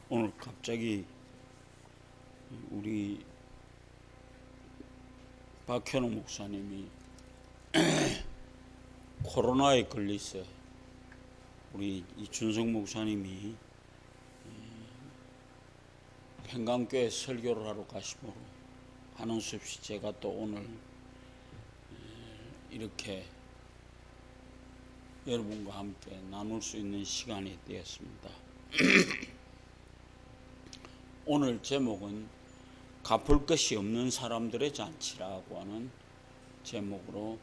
오늘 갑자기 우리 박현웅 목사님이 코로나에 걸렸어요. 우리 이준석 목사님이 평강교회 설교를 하러 가시므로 하는 수 없이 제가 또 오늘 이렇게 여러분과 함께 나눌 수 있는 시간이 되었습니다. 오늘 제목은 갚을 것이 없는 사람들의 잔치라고 하는 제목으로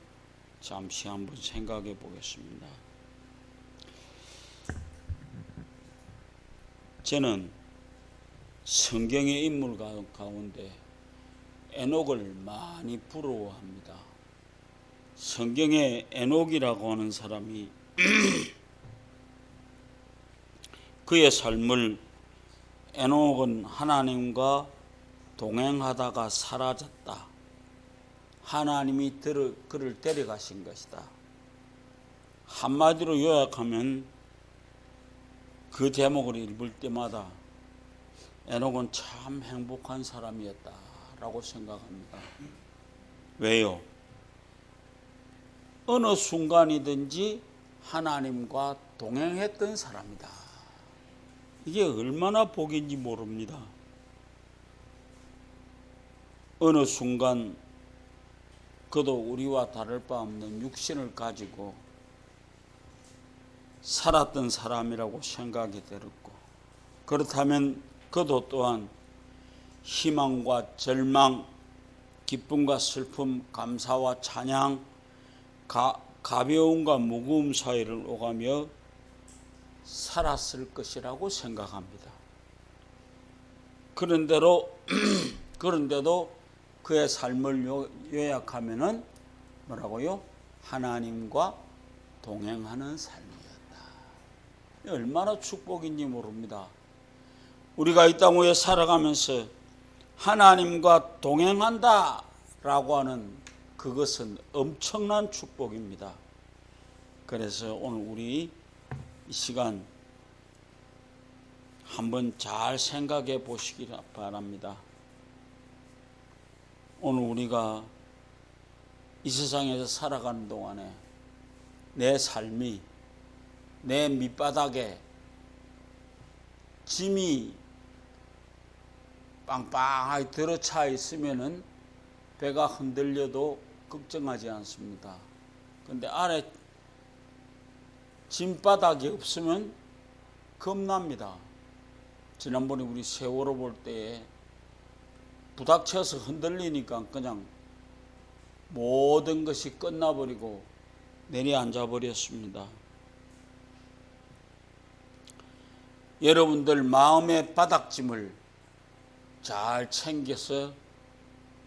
잠시 한번 생각해 보겠습니다. 저는 성경의 인물 가운데 에녹을 많이 부러워합니다. 성경에 에녹이라고 하는 사람이 그의 삶을 에녹은 하나님과 동행하다가 사라졌다. 하나님이 그를 데려가신 것이다. 한마디로 요약하면 그 제목을 읽을 때마다 에녹은 참 행복한 사람이었다라고 생각합니다. 왜요? 어느 순간이든지 하나님과 동행했던 사람이다. 이게 얼마나 복인지 모릅니다. 어느 순간 그도 우리와 다를 바 없는 육신을 가지고 살았던 사람이라고 생각이 들었고, 그렇다면 그도 또한 희망과 절망, 기쁨과 슬픔, 감사와 찬양, 가벼움과 무거움 사이를 오가며 살았을 것이라고 생각합니다. 그런데도 그의 삶을 요약하면은 뭐라고요? 하나님과 동행하는 삶이었다. 얼마나 축복인지 모릅니다. 우리가 이 땅 위에 살아가면서 하나님과 동행한다라고 하는 그것은 엄청난 축복입니다. 그래서 오늘 우리 이 시간 한번 잘 생각해 보시기 바랍니다. 오늘 우리가 이 세상에서 살아가는 동안에 내 삶이 내 밑바닥에 짐이 빵빵하게 들어차 있으면은 배가 흔들려도 걱정하지 않습니다. 그런데 아래 짐바닥이 없으면 겁납니다. 지난번에 우리 세월호 볼 때에 부닥쳐서 흔들리니까 그냥 모든 것이 끝나버리고 내려앉아 버렸습니다. 여러분들 마음의 바닥짐을 잘 챙겨서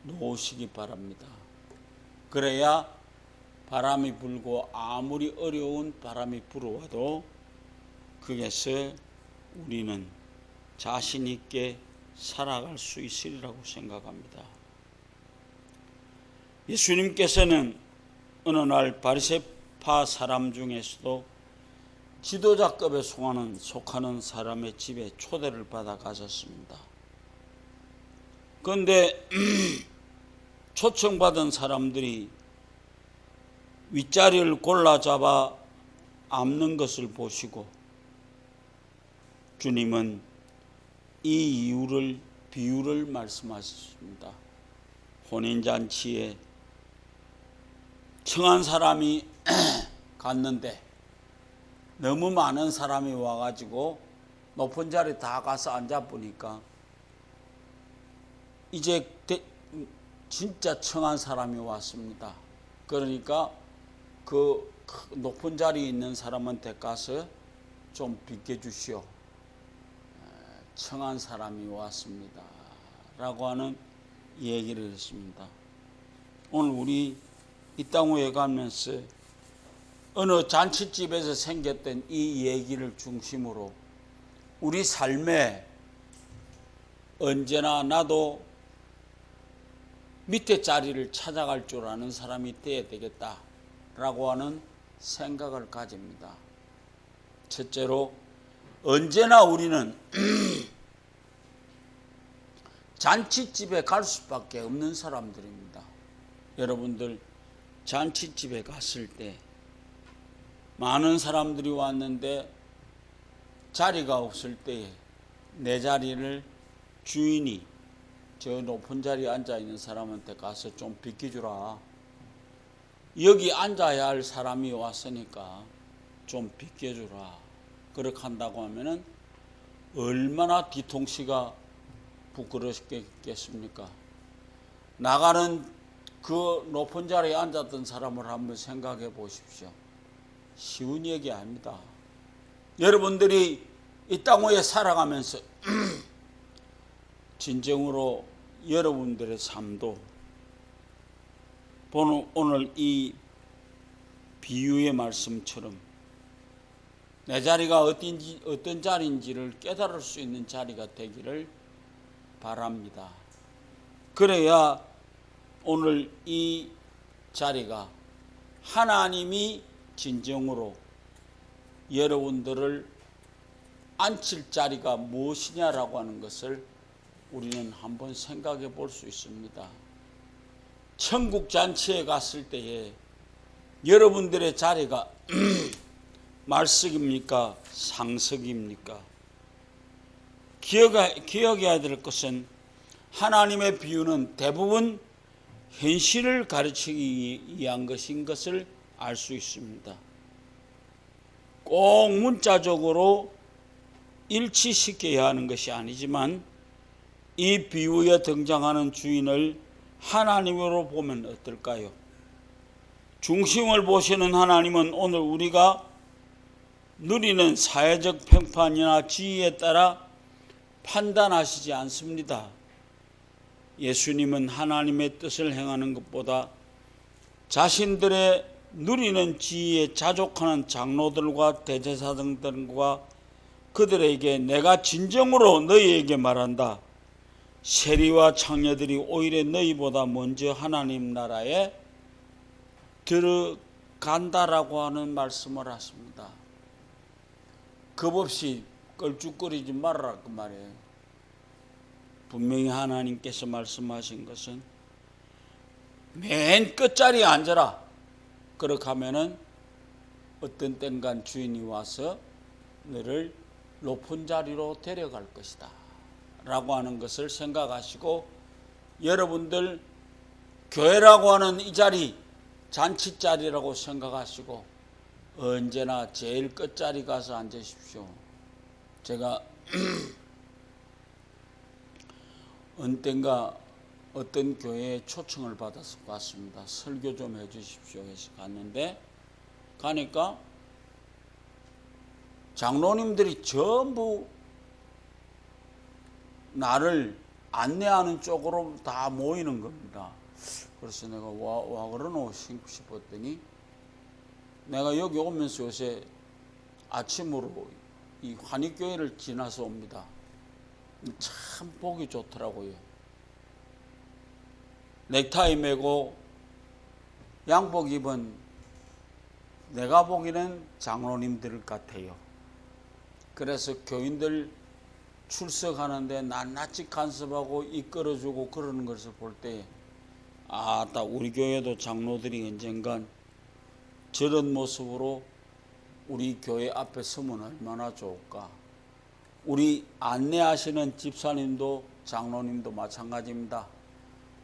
놓으시기 바랍니다. 그래야 바람이 불고 아무리 어려운 바람이 불어와도 거기에서 우리는 자신 있게 살아갈 수 있으리라고 생각합니다. 예수님께서는 어느 날 바리새파 사람 중에서도 지도자급에 속하는 사람의 집에 초대를 받아 가셨습니다. 그런데 초청받은 사람들이 윗자리를 골라 잡아 앉는 것을 보시고 주님은 이 비유를 말씀하셨습니다. 혼인잔치에 청한 사람이 갔는데 너무 많은 사람이 와가지고 높은 자리에 다 가서 앉아보니까 이제 진짜 청한 사람이 왔습니다. 그러니까 그 높은 자리에 있는 사람한테 가서 좀 비켜주시오. 청한 사람이 왔습니다. 라고 하는 얘기를 했습니다. 오늘 우리 이 땅 위에 가면서 어느 잔치집에서 생겼던 이 얘기를 중심으로 우리 삶에 언제나 나도 밑에 자리를 찾아갈 줄 아는 사람이 되어야 되겠다라고 하는 생각을 가집니다. 첫째로 언제나 우리는 잔치집에 갈 수밖에 없는 사람들입니다. 여러분들 잔치집에 갔을 때 많은 사람들이 왔는데 자리가 없을 때에 내 자리를 주인이 저 높은 자리에 앉아있는 사람한테 가서 좀 비켜주라. 여기 앉아야 할 사람이 왔으니까 좀 비켜주라. 그렇게 한다고 하면은 얼마나 뒤통수가 부끄럽겠습니까? 나가는 그 높은 자리에 앉았던 사람을 한번 생각해 보십시오. 쉬운 얘기 아닙니다. 여러분들이 이 땅 위에 살아가면서 진정으로 여러분들의 삶도 오늘 이 비유의 말씀처럼 내 자리가 어떤 자리인지를 깨달을 수 있는 자리가 되기를 바랍니다. 그래야 오늘 이 자리가 하나님이 진정으로 여러분들을 앉힐 자리가 무엇이냐라고 하는 것을 우리는 한번 생각해 볼 수 있습니다. 천국 잔치에 갔을 때에 여러분들의 자리가 말석입니까? 상석입니까? 기억해야 될 것은 하나님의 비유는 대부분 현실을 가르치기 위한 것인 것을 알 수 있습니다. 꼭 문자적으로 일치시켜야 하는 것이 아니지만 이 비유에 등장하는 주인을 하나님으로 보면 어떨까요? 중심을 보시는 하나님은 오늘 우리가 누리는 사회적 평판이나 지위에 따라 판단하시지 않습니다. 예수님은 하나님의 뜻을 행하는 것보다 자신들의 누리는 지위에 자족하는 장로들과 대제사장들과 그들에게 내가 진정으로 너희에게 말한다. 세리와 창녀들이 오히려 너희보다 먼저 하나님 나라에 들어간다라고 하는 말씀을 하십니다. 겁없이 껄쭉거리지 말아라 그 말이에요. 분명히 하나님께서 말씀하신 것은 맨 끝자리에 앉아라. 그렇게 하면은 어떤 땐간 주인이 와서 너를 높은 자리로 데려갈 것이다 라고 하는 것을 생각하시고 여러분들 교회라고 하는 이 자리 잔치자리라고 생각하시고 언제나 제일 끝자리 가서 앉으십시오. 제가 언젠가 어떤 교회에 초청을 받아서 갔습니다. 설교 좀 해주십시오 해서 갔는데 가니까 장로님들이 전부 나를 안내하는 쪽으로 다 모이는 겁니다. 그래서 내가 와 그러노 싶었더니 내가 여기 오면서 요새 아침으로 이 환희교회를 지나서 옵니다. 참 보기 좋더라고요. 넥타이 매고 양복 입은 내가 보기에는 장로님들 같아요. 그래서 교인들 출석하는데 낱낱이 간섭하고 이끌어주고 그러는 것을 볼 때 딱 우리 교회도 장로들이 언젠간 저런 모습으로 우리 교회 앞에 서면 얼마나 좋을까. 우리 안내하시는 집사님도 장로님도 마찬가지입니다.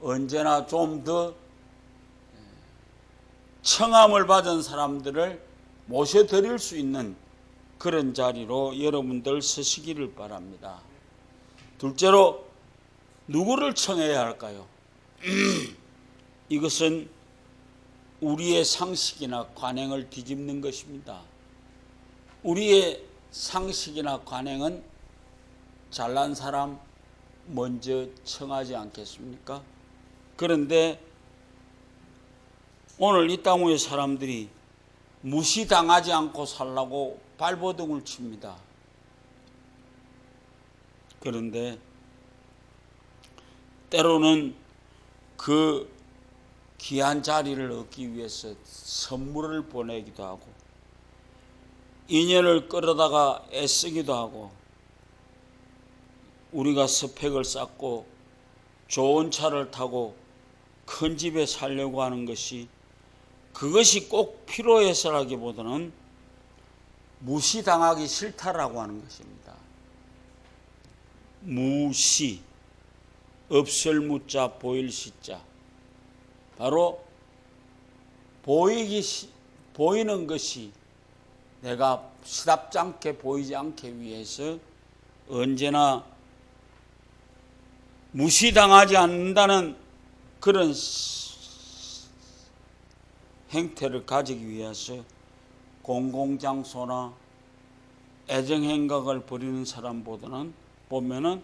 언제나 좀 더 청함을 받은 사람들을 모셔드릴 수 있는 그런 자리로 여러분들 서시기를 바랍니다. 둘째로 누구를 청해야 할까요? 이것은 우리의 상식이나 관행을 뒤집는 것입니다. 우리의 상식이나 관행은 잘난 사람 먼저 청하지 않겠습니까? 그런데 오늘 이 땅 위의 사람들이 무시당하지 않고 살라고 발버둥을 칩니다. 그런데 때로는 그 귀한 자리를 얻기 위해서 선물을 보내기도 하고 인연을 끌어다가 애쓰기도 하고 우리가 스펙을 쌓고 좋은 차를 타고 큰 집에 살려고 하는 것이 그것이 꼭 필요해서라기보다는 무시당하기 싫다라고 하는 것입니다. 무시, 없을 무자 보일 시자, 바로 보이는 것이 내가 시답지 않게 보이지 않게 위해서 언제나 무시당하지 않는다는 그런 행태를 가지기 위해서 공공장소나 애정행각을 벌이는 사람보다는 보면은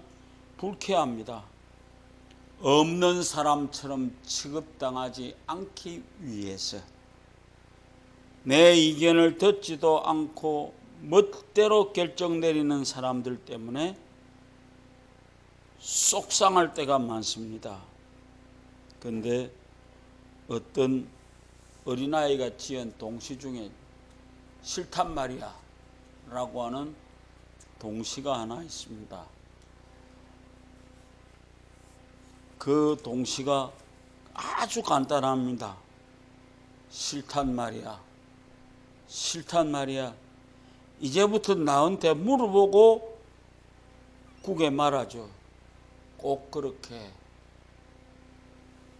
불쾌합니다. 없는 사람처럼 취급당하지 않기 위해서 내 의견을 듣지도 않고 멋대로 결정 내리는 사람들 때문에 속상할 때가 많습니다. 그런데 어떤 어린아이가 지은 동시 중에 싫단 말이야 라고 하는 동시가 하나 있습니다. 그 동시가 아주 간단합니다. 싫단 말이야. 싫단 말이야. 이제부터 나한테 물어보고 국에 말하죠. 꼭 그렇게.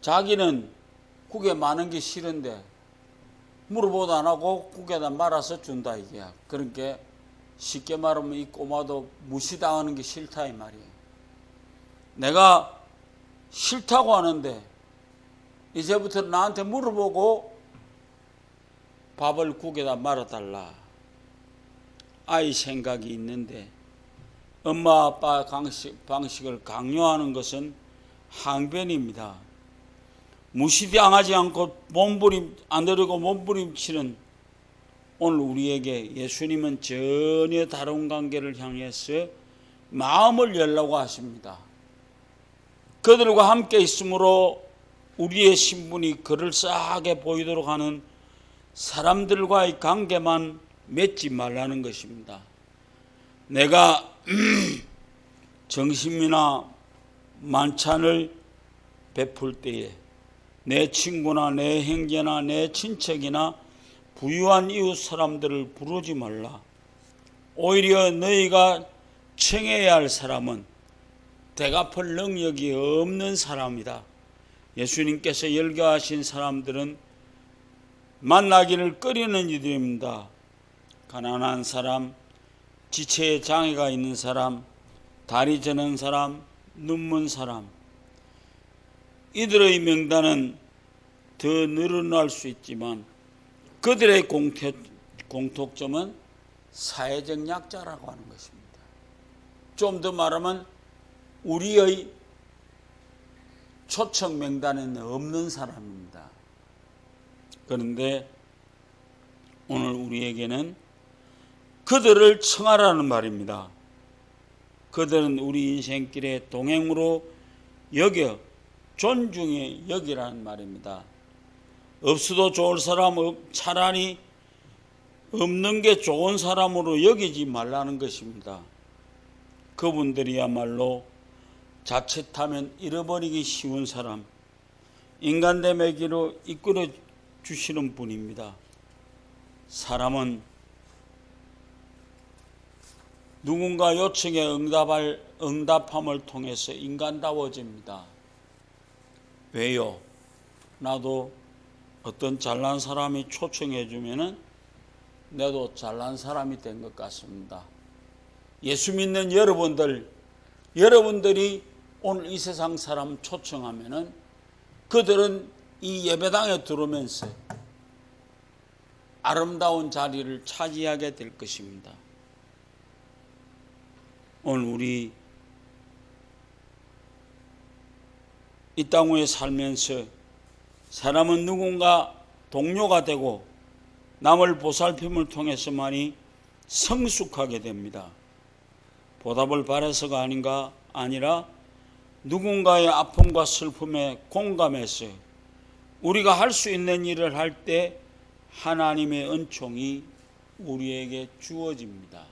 자기는 국에 마는 게 싫은데 물어보도 안 하고 국에다 말아서 준다 이게야. 그러니까 쉽게 말하면 이 꼬마도 무시당하는 게 싫다 이 말이에요. 내가 싫다고 하는데 이제부터 나한테 물어보고 밥을 국에다 말아달라. 아이 생각이 있는데 엄마 아빠 방식을 강요하는 것은 항변입니다. 무시당하지 않고 안 들이고 몸부림치는 오늘 우리에게 예수님은 전혀 다른 관계를 향해서 마음을 열라고 하십니다. 그들과 함께 있으므로 우리의 신분이 그럴싸하게 보이도록 하는 사람들과의 관계만 맺지 말라는 것입니다. 내가 정심이나 만찬을 베풀 때에 내 친구나 내 형제나 내 친척이나 부유한 이웃 사람들을 부르지 말라. 오히려 너희가 청해야 할 사람은 대갚을 능력이 없는 사람이다. 예수님께서 열거하신 사람들은 만나기를 꺼리는 이들입니다. 가난한 사람, 지체에 장애가 있는 사람, 다리 저는 사람, 눈먼 사람, 이들의 명단은 더 늘어날 수 있지만 그들의 공통점은 사회적 약자라고 하는 것입니다. 좀 더 말하면 우리의 초청 명단에는 없는 사람입니다. 그런데 오늘 우리에게는 그들을 청하라는 말입니다. 그들은 우리 인생길의 동행으로 여겨 존중해 여기라는 말입니다. 없어도 좋을 사람, 차라리 없는 게 좋은 사람으로 여기지 말라는 것입니다. 그분들이야말로 자칫하면 잃어버리기 쉬운 사람, 인간됨의 길로 이끌어 주시는 분입니다. 사람은 누군가 요청에 응답함을 통해서 인간다워집니다. 왜요? 나도 어떤 잘난 사람이 초청해 주면은 나도 잘난 사람이 된 것 같습니다. 예수 믿는 여러분들이 오늘 이 세상 사람 초청하면은 그들은 이 예배당에 들어오면서 아름다운 자리를 차지하게 될 것입니다. 오늘 우리 이 땅 위에 살면서 사람은 누군가 동료가 되고 남을 보살핌을 통해서만이 성숙하게 됩니다. 보답을 바라서가 아니라 누군가의 아픔과 슬픔에 공감해서 우리가 할 수 있는 일을 할 때 하나님의 은총이 우리에게 주어집니다.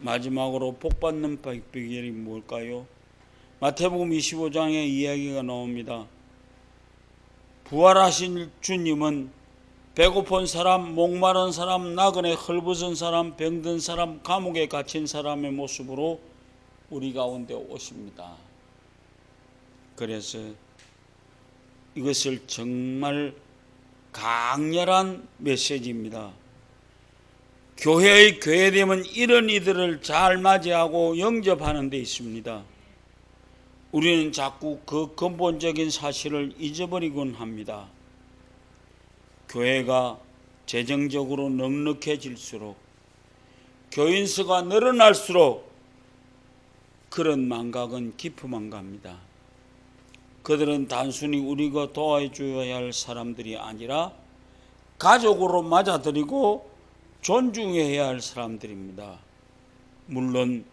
마지막으로 복받는 비결이 뭘까요? 마태복음 25장에 이야기가 나옵니다. 부활하신 주님은 배고픈 사람, 목마른 사람, 나그네 헐벗은 사람, 병든 사람, 감옥에 갇힌 사람의 모습으로 우리 가운데 오십니다. 그래서 이것을 정말 강렬한 메시지입니다. 교회의 교회됨은 이런 이들을 잘 맞이하고 영접하는 데 있습니다. 우리는 자꾸 그 근본적인 사실을 잊어버리곤 합니다. 교회가 재정적으로 넉넉해질수록, 교인 수가 늘어날수록 그런 망각은 깊어만 갑니다. 그들은 단순히 우리가 도와줘야 할 사람들이 아니라 가족으로 맞아들이고 존중해야 할 사람들입니다. 물론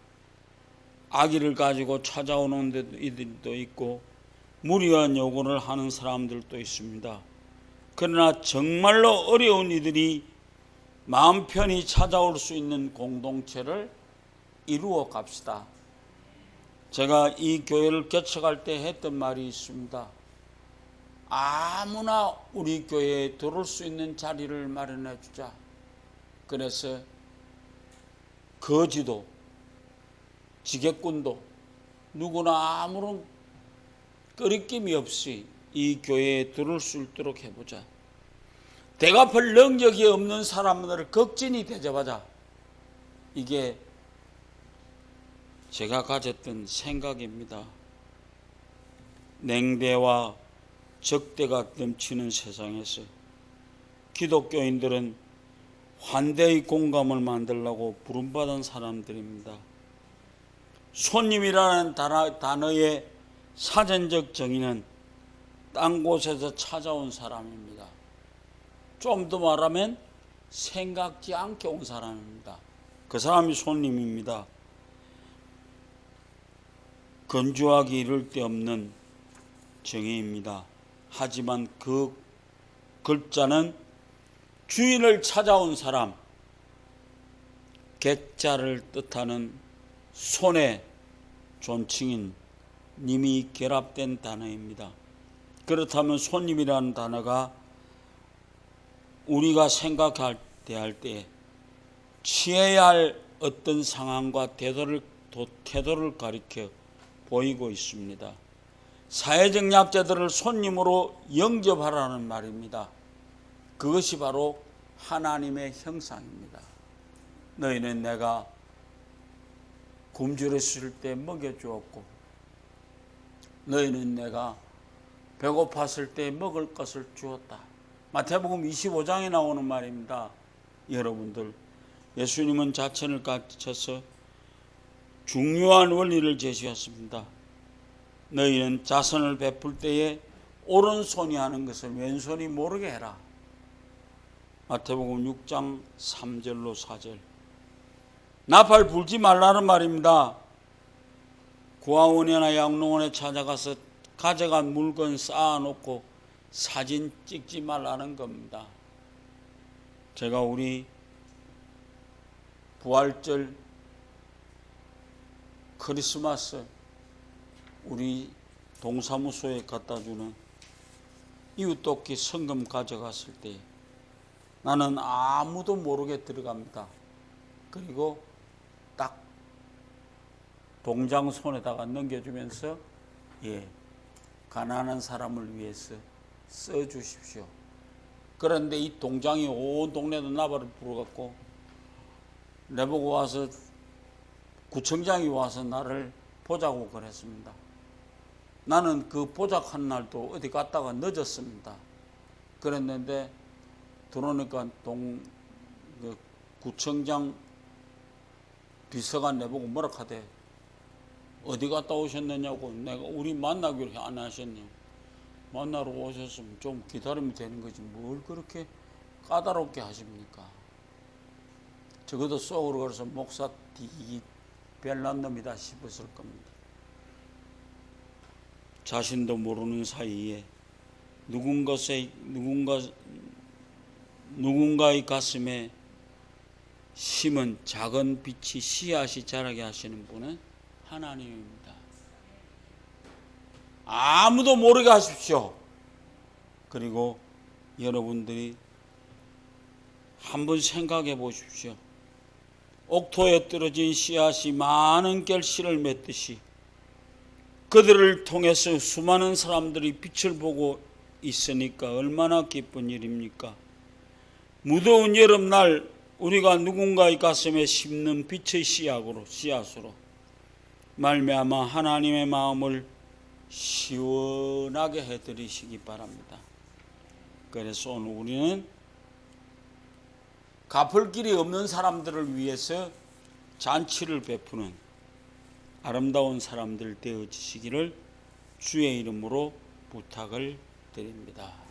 아기를 가지고 찾아오는 이들도 있고 무리한 요구를 하는 사람들도 있습니다. 그러나 정말로 어려운 이들이 마음 편히 찾아올 수 있는 공동체를 이루어 갑시다. 제가 이 교회를 개척할 때 했던 말이 있습니다. 아무나 우리 교회에 들어올 수 있는 자리를 마련해 주자. 그래서 거지도 지게꾼도 누구나 아무런 꺼리낌이 없이 이 교회에 들어올 수 있도록 해보자. 대갚을 능력이 없는 사람들을 극진히 대접하자. 이게 제가 가졌던 생각입니다. 냉대와 적대가 넘치는 세상에서 기독교인들은 환대의 공감을 만들려고 부름받은 사람들입니다. 손님이라는 단어의 사전적 정의는 딴 곳에서 찾아온 사람입니다. 좀 더 말하면 생각지 않게 온 사람입니다. 그 사람이 손님입니다. 건조하기 이를 데 없는 정의입니다. 하지만 그 글자는 주인을 찾아온 사람, 객자를 뜻하는 손의 존칭인 님이 결합된 단어입니다. 그렇다면 손님이라는 단어가 우리가 생각할 때 취해야 할 어떤 상황과 태도를 가리켜 보이고 있습니다. 사회적 약자들을 손님으로 영접하라는 말입니다. 그것이 바로 하나님의 형상입니다. 너희는 내가 굶주렸을 때 먹여주었고, 너희는 내가 배고팠을 때 먹을 것을 주었다. 마태복음 25장에 나오는 말입니다. 여러분들, 예수님은 자천을 갖춰서 중요한 원리를 제시했습니다. 너희는 자선을 베풀 때에 오른손이 하는 것을 왼손이 모르게 해라. 마태복음 6장 3절로 4절. 나팔 불지 말라는 말입니다. 구하원이나 양로원에 찾아가서 가져간 물건 쌓아놓고 사진 찍지 말라는 겁니다. 제가 우리 부활절, 크리스마스 우리 동사무소에 갖다주는 이웃돕기 성금 가져갔을 때 나는 아무도 모르게 들어갑니다. 그리고 딱 동장 손에다가 넘겨주면서 가난한 사람을 위해서 써주십시오. 그런데 이 동장이 온 동네도 나발을 불어갖고 내보고 와서 구청장이 와서 나를 보자고 그랬습니다. 나는 그 보자한 날도 어디 갔다가 늦었습니다. 그랬는데 들어오니까 구청장 비서관 내보고 뭐라 하대. 어디 갔다 오셨느냐고. 내가 우리 만나기로 안 하셨냐고. 만나러 오셨으면 좀 기다리면 되는 거지 뭘 그렇게 까다롭게 하십니까? 적어도 속으로 그래서 목사 별난 놈이다 싶었을 겁니다. 자신도 모르는 사이에 누군가의 가슴에 심은 작은 빛이 씨앗이 자라게 하시는 분은 하나님입니다. 아무도 모르게 하십시오. 그리고 여러분들이 한번 생각해 보십시오. 옥토에 떨어진 씨앗이 많은 결실을 맺듯이 그들을 통해서 수많은 사람들이 빛을 보고 있으니까 얼마나 기쁜 일입니까? 무더운 여름날 우리가 누군가의 가슴에 심는 빛의 씨앗으로 말미암아 하나님의 마음을 시원하게 해드리시기 바랍니다. 그래서 오늘 우리는 갚을 길이 없는 사람들을 위해서 잔치를 베푸는 아름다운 사람들 되어지시기를 주의 이름으로 부탁을 드립니다.